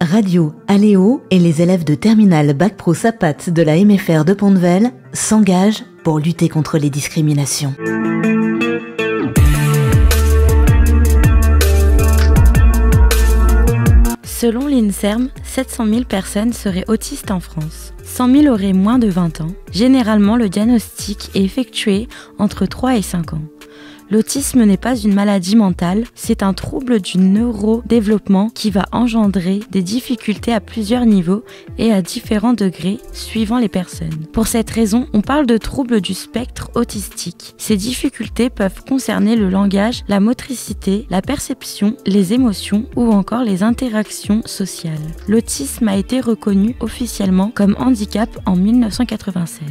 Radio Aléo et les élèves de terminale Bac Pro Sapat de la MFR de Pont-de-Vel s'engagent pour lutter contre les discriminations. Selon l'INSERM, 700 000 personnes seraient autistes en France. 100 000 auraient moins de 20 ans. Généralement, le diagnostic est effectué entre 3 et 5 ans. L'autisme n'est pas une maladie mentale, c'est un trouble du neurodéveloppement qui va engendrer des difficultés à plusieurs niveaux et à différents degrés suivant les personnes. Pour cette raison, on parle de troubles du spectre autistique. Ces difficultés peuvent concerner le langage, la motricité, la perception, les émotions ou encore les interactions sociales. L'autisme a été reconnu officiellement comme handicap en 1996.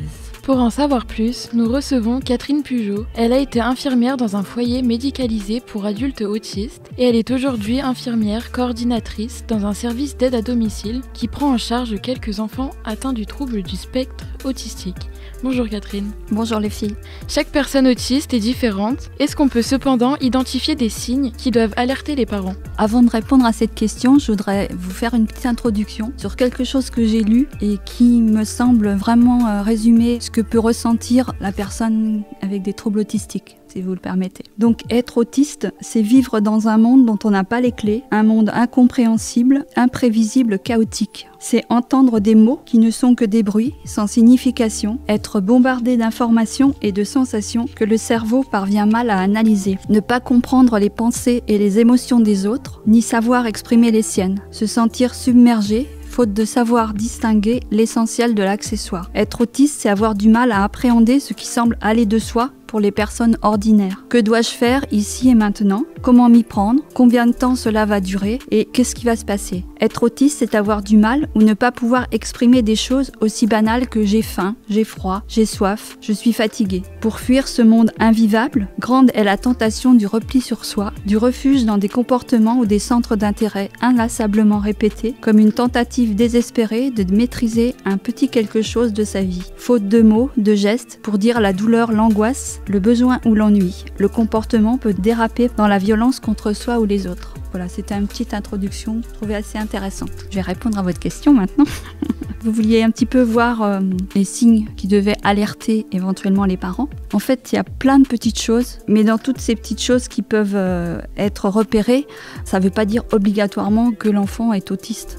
Pour en savoir plus, nous recevons Catherine Pugeot. Elle a été infirmière dans un foyer médicalisé pour adultes autistes et elle est aujourd'hui infirmière coordinatrice dans un service d'aide à domicile qui prend en charge quelques enfants atteints du trouble du spectre autistique. Bonjour Catherine. Bonjour les filles. Chaque personne autiste est différente. Est-ce qu'on peut cependant identifier des signes qui doivent alerter les parents ? Avant de répondre à cette question, je voudrais vous faire une petite introduction sur quelque chose que j'ai lu et qui me semble vraiment résumer ce que peut ressentir la personne avec des troubles autistiques, si vous le permettez. Donc être autiste, c'est vivre dans un monde dont on n'a pas les clés, un monde incompréhensible, imprévisible, chaotique. C'est entendre des mots qui ne sont que des bruits, sans signification, être bombardé d'informations et de sensations que le cerveau parvient mal à analyser, ne pas comprendre les pensées et les émotions des autres, ni savoir exprimer les siennes, se sentir submergé, faute de savoir distinguer l'essentiel de l'accessoire. Être autiste, c'est avoir du mal à appréhender ce qui semble aller de soi pour les personnes ordinaires. Que dois-je faire ici et maintenant ? Comment m'y prendre ? Combien de temps cela va durer ? Et qu'est-ce qui va se passer ? Être autiste, c'est avoir du mal ou ne pas pouvoir exprimer des choses aussi banales que j'ai faim, j'ai froid, j'ai soif, je suis fatigué. Pour fuir ce monde invivable, grande est la tentation du repli sur soi, du refuge dans des comportements ou des centres d'intérêt inlassablement répétés, comme une tentative désespérée de maîtriser un petit quelque chose de sa vie. Faute de mots, de gestes, pour dire la douleur, l'angoisse, le besoin ou l'ennui. Le comportement peut déraper dans la violence contre soi ou les autres. Voilà, c'était une petite introduction que je trouvais assez intéressante. Je vais répondre à votre question maintenant. Vous vouliez un petit peu voir les signes qui devaient alerter éventuellement les parents. En fait, il y a plein de petites choses, mais dans toutes ces petites choses qui peuvent être repérées, ça ne veut pas dire obligatoirement que l'enfant est autiste.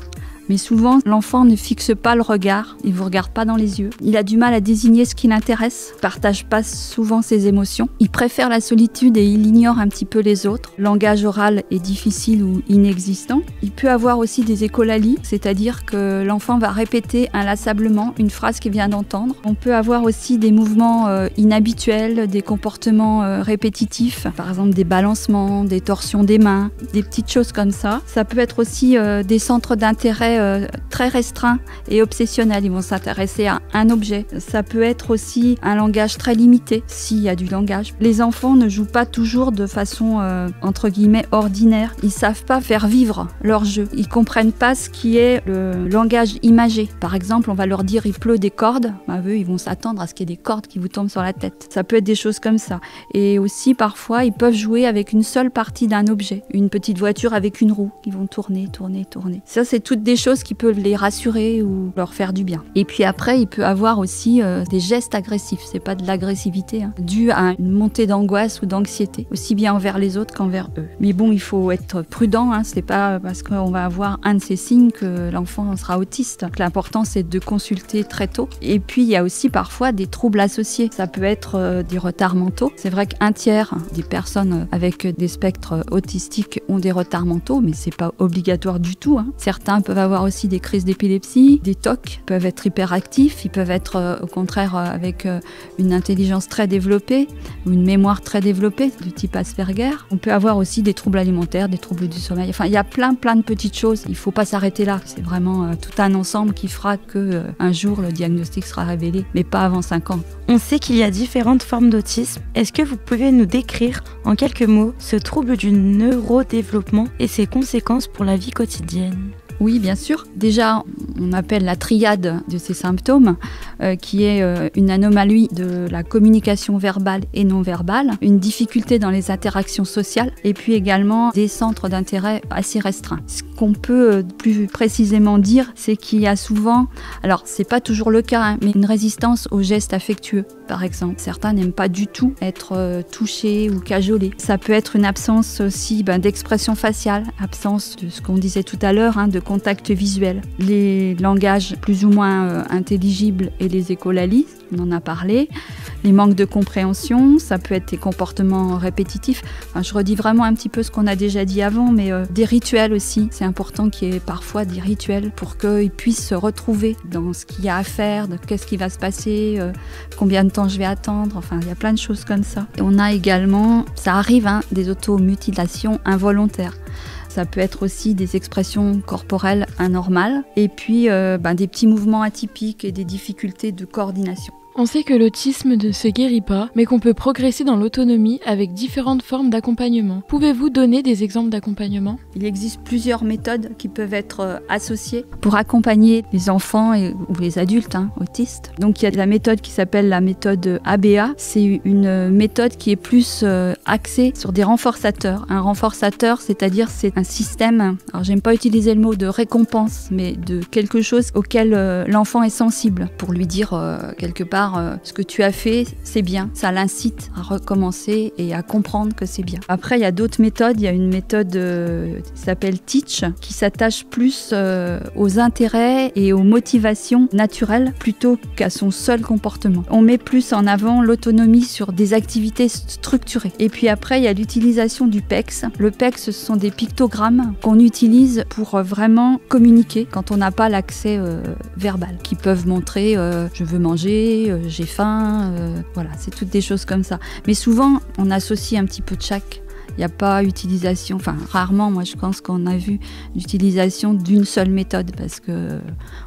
Mais souvent, l'enfant ne fixe pas le regard, il ne vous regarde pas dans les yeux. Il a du mal à désigner ce qui l'intéresse, ne partage pas souvent ses émotions. Il préfère la solitude et il ignore un petit peu les autres. Le langage oral est difficile ou inexistant. Il peut avoir aussi des écholalies, c'est-à-dire que l'enfant va répéter inlassablement une phrase qu'il vient d'entendre. On peut avoir aussi des mouvements inhabituels, des comportements répétitifs, par exemple des balancements, des torsions des mains, des petites choses comme ça. Ça peut être aussi des centres d'intérêt très restreints et obsessionnels. Ils vont s'intéresser à un objet. Ça peut être aussi un langage très limité, s'il y a du langage. Les enfants ne jouent pas toujours de façon, entre guillemets, ordinaire. Ils savent pas faire vivre leur jeu. Ils comprennent pas ce qui est le langage imagé. Par exemple, on va leur dire il pleut des cordes. Eux, ils vont s'attendre à ce qu'il y ait des cordes qui vous tombent sur la tête. Ça peut être des choses comme ça. Et aussi, parfois, ils peuvent jouer avec une seule partie d'un objet. Une petite voiture avec une roue. Ils vont tourner. Ça, c'est toutes des choses qui peuvent les rassurer ou leur faire du bien. Et puis après, il peut avoir aussi des gestes agressifs. C'est pas de l'agressivité, dû à une montée d'angoisse ou d'anxiété, aussi bien envers les autres qu'envers eux. Mais bon, il faut être prudent. C'est pas parce qu'on va avoir un de ces signes que l'enfant sera autiste. Donc, l'important, c'est de consulter très tôt. Et puis, il y a aussi parfois des troubles associés. Ça peut être des retards mentaux. C'est vrai qu'un tiers des personnes avec des spectres autistiques ont des retards mentaux, mais c'est pas obligatoire du tout. Certains peuvent avoir aussi des crises d'épilepsie, des TOC, peuvent être hyperactifs, ils peuvent être au contraire avec une intelligence très développée ou une mémoire très développée du type Asperger. On peut avoir aussi des troubles alimentaires, des troubles du sommeil. Enfin, il y a plein de petites choses. Il ne faut pas s'arrêter là. C'est vraiment tout un ensemble qui fera que un jour le diagnostic sera révélé, mais pas avant 5 ans. On sait qu'il y a différentes formes d'autisme. Est-ce que vous pouvez nous décrire en quelques mots ce trouble du neurodéveloppement et ses conséquences pour la vie quotidienne ? Oui, bien sûr. Déjà, on appelle la triade de ces symptômes, qui est une anomalie de la communication verbale et non verbale, une difficulté dans les interactions sociales, et puis également des centres d'intérêt assez restreints. Ce qu'on peut plus précisément dire, c'est qu'il y a souvent, alors c'est pas toujours le cas, hein, mais une résistance aux gestes affectueux, par exemple. Certains n'aiment pas du tout être touchés ou cajolés. Ça peut être une absence aussi d'expression faciale, absence de ce qu'on disait tout à l'heure, hein, de contact visuel. Les langages plus ou moins intelligibles et les écholalies, on en a parlé. Les manques de compréhension, ça peut être des comportements répétitifs. Enfin, je redis vraiment un petit peu ce qu'on a déjà dit avant, mais des rituels aussi. C'est important qu'il y ait parfois des rituels pour qu'ils puissent se retrouver dans ce qu'il y a à faire, de qu'est-ce qui va se passer, combien de temps je vais attendre. Enfin, il y a plein de choses comme ça. Et on a également, ça arrive, hein, des automutilations involontaires. Ça peut être aussi des expressions corporelles anormales et puis des petits mouvements atypiques et des difficultés de coordination. On sait que l'autisme ne se guérit pas, mais qu'on peut progresser dans l'autonomie avec différentes formes d'accompagnement. Pouvez-vous donner des exemples d'accompagnement ? Il existe plusieurs méthodes qui peuvent être associées pour accompagner les enfants ou les adultes autistes. Donc il y a la méthode qui s'appelle la méthode ABA. C'est une méthode qui est plus axée sur des renforçateurs. Un renforçateur, c'est-à-dire c'est un système, alors j'aime pas utiliser le mot de récompense, mais de quelque chose auquel l'enfant est sensible pour lui dire quelque part ce que tu as fait, c'est bien. Ça l'incite à recommencer et à comprendre que c'est bien. Après, il y a d'autres méthodes. Il y a une méthode qui s'appelle Teach, qui s'attache plus aux intérêts et aux motivations naturelles plutôt qu'à son seul comportement. On met plus en avant l'autonomie sur des activités structurées. Et puis après, il y a l'utilisation du PEX. Le PEX, ce sont des pictogrammes qu'on utilise pour vraiment communiquer quand on n'a pas l'accès verbal, qui peuvent montrer je veux manger, j'ai faim, voilà, c'est toutes des choses comme ça. Mais souvent, on associe un petit peu de chaque. Il n'y a pas utilisation, enfin rarement, moi je pense qu'on a vu l'utilisation d'une seule méthode parce que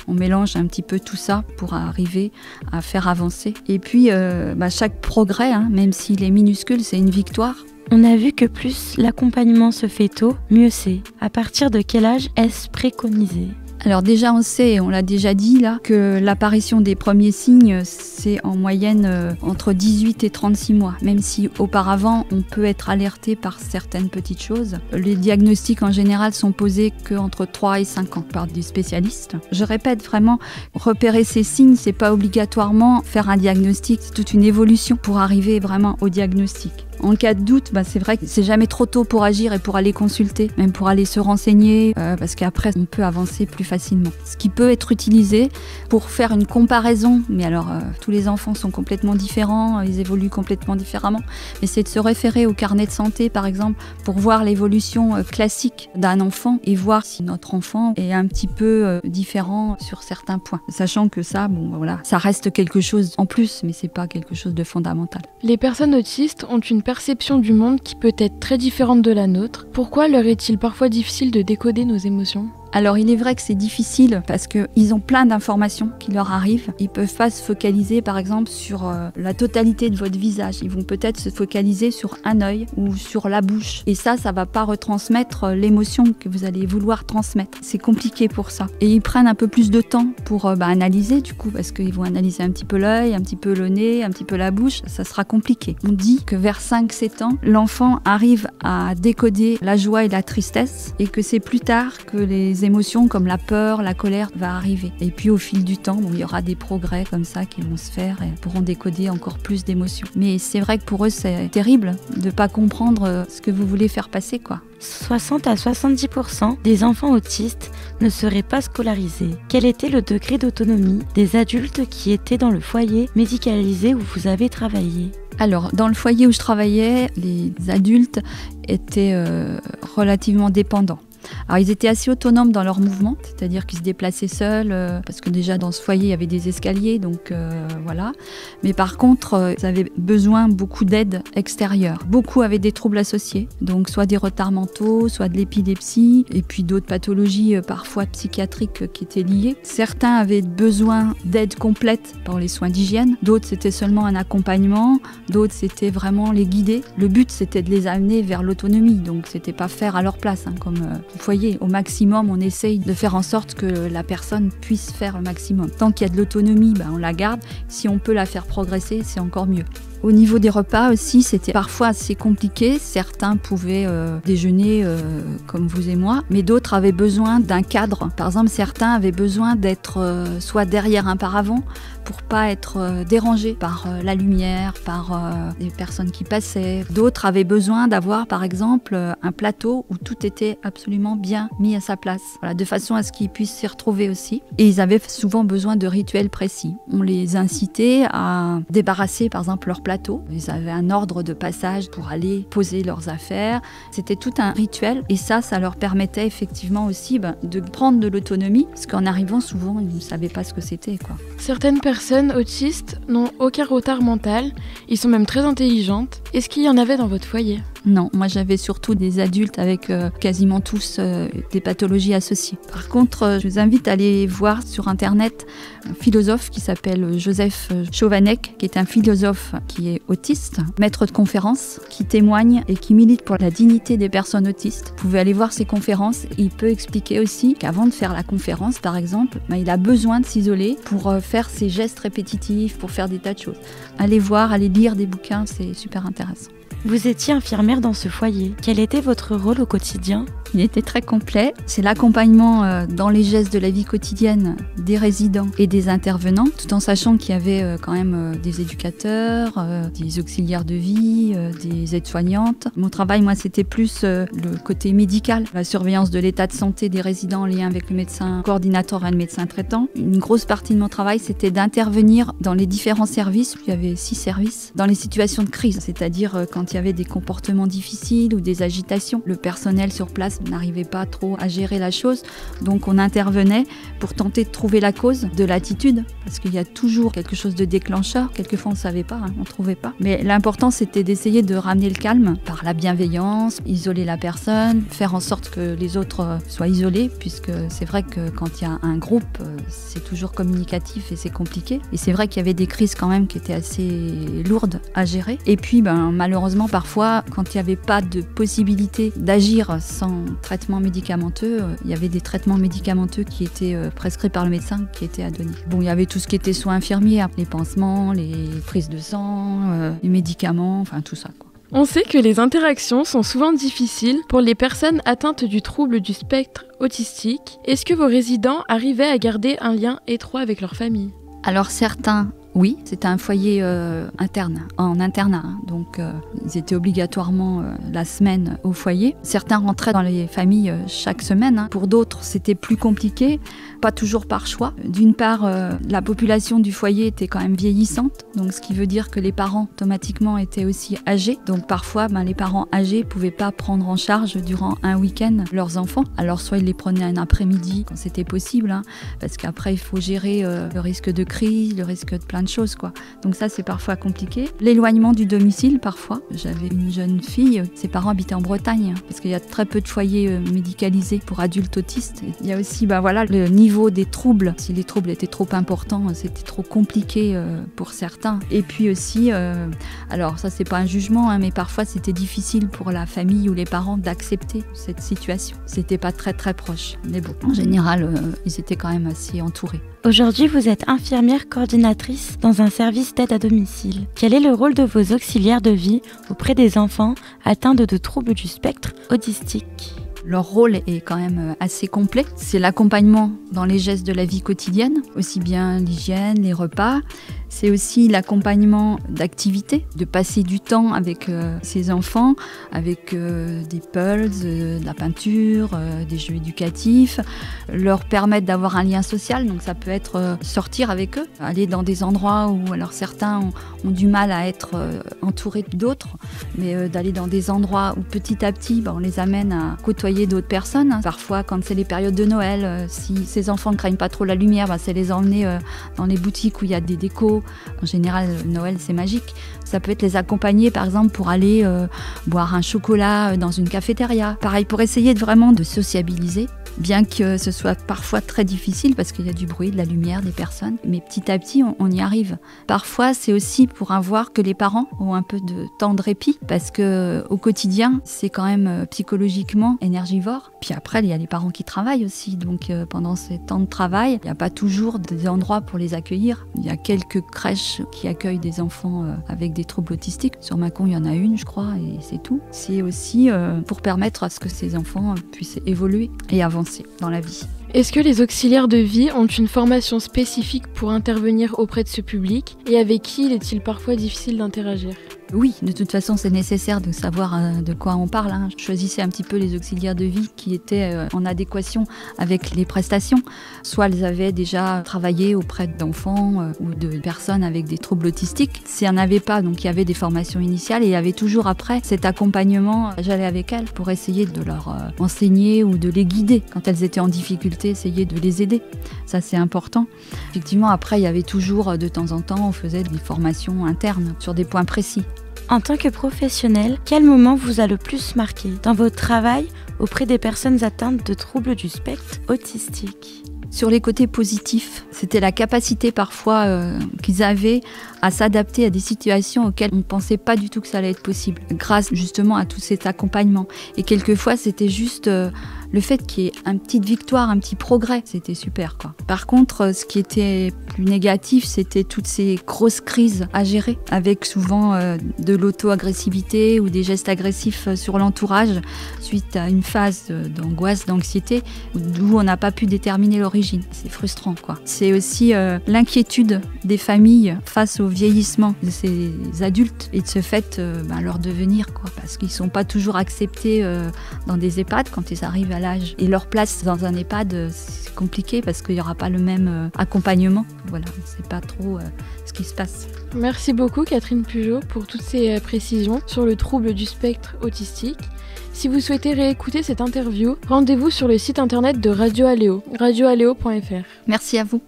on mélange un petit peu tout ça pour arriver à faire avancer. Et puis chaque progrès, même s'il est minuscule, c'est une victoire. On a vu que plus l'accompagnement se fait tôt, mieux c'est. À partir de quel âge est-ce préconisé ? Alors déjà on sait, on l'a déjà dit là, que l'apparition des premiers signes c'est en moyenne entre 18 et 36 mois. Même si auparavant on peut être alerté par certaines petites choses. Les diagnostics en général sont posés qu'entre 3 et 5 ans par des spécialistes. Je répète vraiment, repérer ces signes c'est pas obligatoirement faire un diagnostic, c'est toute une évolution pour arriver vraiment au diagnostic. En cas de doute, c'est vrai que c'est jamais trop tôt pour agir et pour aller consulter, même pour aller se renseigner, parce qu'après on peut avancer plus facilement. Ce qui peut être utilisé pour faire une comparaison, mais alors tous les enfants sont complètement différents, ils évoluent complètement différemment, mais c'est de se référer au carnet de santé par exemple pour voir l'évolution classique d'un enfant et voir si notre enfant est un petit peu différent sur certains points. Sachant que ça, ça reste quelque chose en plus, mais c'est pas quelque chose de fondamental. Les personnes autistes ont une perception du monde qui peut être très différente de la nôtre. Pourquoi leur est-il parfois difficile de décoder nos émotions ? Alors il est vrai que c'est difficile parce qu'ils ont plein d'informations qui leur arrivent. Ils ne peuvent pas se focaliser par exemple sur la totalité de votre visage. Ils vont peut-être se focaliser sur un œil ou sur la bouche. Et ça ne va pas retransmettre l'émotion que vous allez vouloir transmettre. C'est compliqué pour ça. Et ils prennent un peu plus de temps pour analyser du coup parce qu'ils vont analyser un petit peu l'œil, un petit peu le nez, un petit peu la bouche. Ça sera compliqué. On dit que vers 5-7 ans, l'enfant arrive à décoder la joie et la tristesse et que c'est plus tard que les émotions comme la peur, la colère va arriver. Et puis au fil du temps, il y aura des progrès comme ça qui vont se faire et pourront décoder encore plus d'émotions. Mais c'est vrai que pour eux, c'est terrible de ne pas comprendre ce que vous voulez faire passer, quoi. 60 à 70% des enfants autistes ne seraient pas scolarisés. Quel était le degré d'autonomie des adultes qui étaient dans le foyer médicalisé où vous avez travaillé ? Alors, dans le foyer où je travaillais, les adultes étaient relativement dépendants. Alors ils étaient assez autonomes dans leurs mouvements, c'est-à-dire qu'ils se déplaçaient seuls, parce que déjà dans ce foyer il y avait des escaliers, donc voilà. Mais par contre, ils avaient besoin beaucoup d'aide extérieure. Beaucoup avaient des troubles associés, donc soit des retards mentaux, soit de l'épilepsie, et puis d'autres pathologies parfois psychiatriques qui étaient liées. Certains avaient besoin d'aide complète pour les soins d'hygiène, d'autres c'était seulement un accompagnement, d'autres c'était vraiment les guider. Le but c'était de les amener vers l'autonomie, donc c'était pas faire à leur place, comme foyer. Au maximum, on essaye de faire en sorte que la personne puisse faire le maximum. Tant qu'il y a de l'autonomie, on la garde. Si on peut la faire progresser, c'est encore mieux. Au niveau des repas aussi, c'était parfois assez compliqué. Certains pouvaient déjeuner comme vous et moi, mais d'autres avaient besoin d'un cadre. Par exemple, certains avaient besoin d'être soit derrière un paravent pour pas être dérangés par la lumière, par des personnes qui passaient. D'autres avaient besoin d'avoir, par exemple, un plateau où tout était absolument bien mis à sa place, voilà, de façon à ce qu'ils puissent s'y retrouver aussi. Et ils avaient souvent besoin de rituels précis. On les incitait à débarrasser, par exemple, leur plateau. Ils avaient un ordre de passage pour aller poser leurs affaires. C'était tout un rituel et ça leur permettait effectivement aussi de prendre de l'autonomie parce qu'en arrivant, souvent, ils ne savaient pas ce que c'était, quoi. Certaines personnes autistes n'ont aucun retard mental, ils sont même très intelligentes. Est-ce qu'il y en avait dans votre foyer ? Non, moi j'avais surtout des adultes avec quasiment tous des pathologies associées. Par contre, je vous invite à aller voir sur internet un philosophe qui s'appelle Joseph Chovanec, qui est un philosophe qui est autiste, maître de conférences, qui témoigne et qui milite pour la dignité des personnes autistes. Vous pouvez aller voir ses conférences, il peut expliquer aussi qu'avant de faire la conférence, par exemple, il a besoin de s'isoler pour faire ses gestes répétitifs, pour faire des tas de choses. Allez voir, allez lire des bouquins, c'est super intéressant. Vous étiez infirmière dans ce foyer. Quel était votre rôle au quotidien ? Il était très complet. C'est l'accompagnement dans les gestes de la vie quotidienne des résidents et des intervenants, tout en sachant qu'il y avait quand même des éducateurs, des auxiliaires de vie, des aides-soignantes. Mon travail, moi, c'était plus le côté médical, la surveillance de l'état de santé des résidents en lien avec le médecin coordinateur et le médecin traitant. Une grosse partie de mon travail, c'était d'intervenir dans les différents services. Il y avait 6 services dans les situations de crise, c'est-à-dire quand il y avait des comportements difficiles ou des agitations. Le personnel sur place n'arrivait pas trop à gérer la chose, donc on intervenait pour tenter de trouver la cause de l'attitude, parce qu'il y a toujours quelque chose de déclencheur. Quelquefois on ne savait pas, on ne trouvait pas. Mais l'important c'était d'essayer de ramener le calme par la bienveillance, isoler la personne, faire en sorte que les autres soient isolés, puisque c'est vrai que quand il y a un groupe, c'est toujours communicatif et c'est compliqué. Et c'est vrai qu'il y avait des crises quand même qui étaient assez lourdes à gérer. Et puis malheureusement parfois, quand il n'y avait pas de possibilité d'agir sans traitement médicamenteux, il y avait des traitements médicamenteux qui étaient prescrits par le médecin qui étaient à donner. Bon, il y avait tout ce qui était soins infirmiers, les pansements, les prises de sang, les médicaments, enfin tout ça, quoi. On sait que les interactions sont souvent difficiles pour les personnes atteintes du trouble du spectre autistique. Est-ce que vos résidents arrivaient à garder un lien étroit avec leur famille ? Alors certains, oui, c'était un foyer interne, en internat, donc ils étaient obligatoirement la semaine au foyer. Certains rentraient dans les familles chaque semaine. Pour d'autres, c'était plus compliqué, pas toujours par choix. D'une part, la population du foyer était quand même vieillissante, donc ce qui veut dire que les parents automatiquement étaient aussi âgés. Donc parfois, les parents âgés ne pouvaient pas prendre en charge durant un week-end leurs enfants. Alors soit ils les prenaient un après-midi quand c'était possible, parce qu'après il faut gérer le risque de crise, le risque de plein de choses, quoi. Donc ça c'est parfois compliqué. L'éloignement du domicile parfois. J'avais une jeune fille, ses parents habitaient en Bretagne, parce qu'il y a très peu de foyers médicalisés pour adultes autistes. Il y a aussi le niveau des troubles. Si les troubles étaient trop importants, c'était trop compliqué pour certains. Et puis aussi, alors ça c'est pas un jugement, mais parfois c'était difficile pour la famille ou les parents d'accepter cette situation. C'était pas très très proche. Mais bon, en général, ils étaient quand même assez entourés. Aujourd'hui, vous êtes infirmière coordinatrice dans un service d'aide à domicile. Quel est le rôle de vos auxiliaires de vie auprès des enfants atteints de troubles du spectre autistique ? Leur rôle est quand même assez complet. C'est l'accompagnement dans les gestes de la vie quotidienne, aussi bien l'hygiène, les repas. C'est aussi l'accompagnement d'activités, de passer du temps avec ces enfants, avec des pulls, de la peinture, des jeux éducatifs, leur permettre d'avoir un lien social. Donc ça peut être sortir avec eux, aller dans des endroits où alors certains ont du mal à être entourés d'autres, mais d'aller dans des endroits où petit à petit on les amène à côtoyer d'autres personnes. Parfois quand c'est les périodes de Noël, si ces enfants ne craignent pas trop la lumière, c'est les emmener dans les boutiques où il y a des décos. En général, Noël, c'est magique. Ça peut être les accompagner, par exemple, pour aller boire un chocolat dans une cafétéria. Pareil, pour essayer vraiment de sociabiliser bien que ce soit parfois très difficile parce qu'il y a du bruit, de la lumière, des personnes. Mais petit à petit, on y arrive. Parfois, c'est aussi pour avoir que les parents ont un peu de temps de répit parce qu'au quotidien, c'est quand même psychologiquement énergivore. Puis après, il y a les parents qui travaillent aussi. Donc pendant ces temps de travail, il n'y a pas toujours des endroits pour les accueillir. Il y a quelques crèches qui accueillent des enfants avec des troubles autistiques. Sur Mâcon, il y en a une, je crois, et c'est tout. C'est aussi pour permettre à ce que ces enfants puissent évoluer et avancer dans la vie. Est-ce que les auxiliaires de vie ont une formation spécifique pour intervenir auprès de ce public et avec qui il est-il parfois difficile d'interagir ? Oui, de toute façon, c'est nécessaire de savoir de quoi on parle. Je choisissais un petit peu les auxiliaires de vie qui étaient en adéquation avec les prestations. Soit elles avaient déjà travaillé auprès d'enfants ou de personnes avec des troubles autistiques. Si elles n'avaient pas, donc il y avait des formations initiales et il y avait toujours après cet accompagnement. J'allais avec elles pour essayer de leur enseigner ou de les guider. Quand elles étaient en difficulté, essayer de les aider. Ça, c'est important. Effectivement, après, il y avait toujours, de temps en temps, on faisait des formations internes sur des points précis. En tant que professionnel, quel moment vous a le plus marqué dans votre travail auprès des personnes atteintes de troubles du spectre autistique ? Sur les côtés positifs, c'était la capacité parfois qu'ils avaient à s'adapter à des situations auxquelles on ne pensait pas du tout que ça allait être possible, grâce justement à tout cet accompagnement. Et quelquefois, c'était juste le fait qu'il y ait une petite victoire, un petit progrès, c'était super, quoi. Par contre, ce qui était plus négatif, c'était toutes ces grosses crises à gérer, avec souvent de l'auto-agressivité ou des gestes agressifs sur l'entourage, suite à une phase d'angoisse, d'anxiété, d'où on n'a pas pu déterminer l'origine. C'est frustrant, quoi. C'est aussi l'inquiétude des familles face au vieillissement de ces adultes et de ce fait leur devenir, quoi, parce qu'ils ne sont pas toujours acceptés dans des EHPAD quand ils arrivent à l'âge. Et leur place dans un EHPAD, c'est compliqué parce qu'il n'y aura pas le même accompagnement. Voilà, on ne sait pas trop ce qui se passe. Merci beaucoup Catherine Pujot pour toutes ces précisions sur le trouble du spectre autistique. Si vous souhaitez réécouter cette interview, rendez-vous sur le site internet de Radio Aléo, radioaléo.fr. Merci à vous.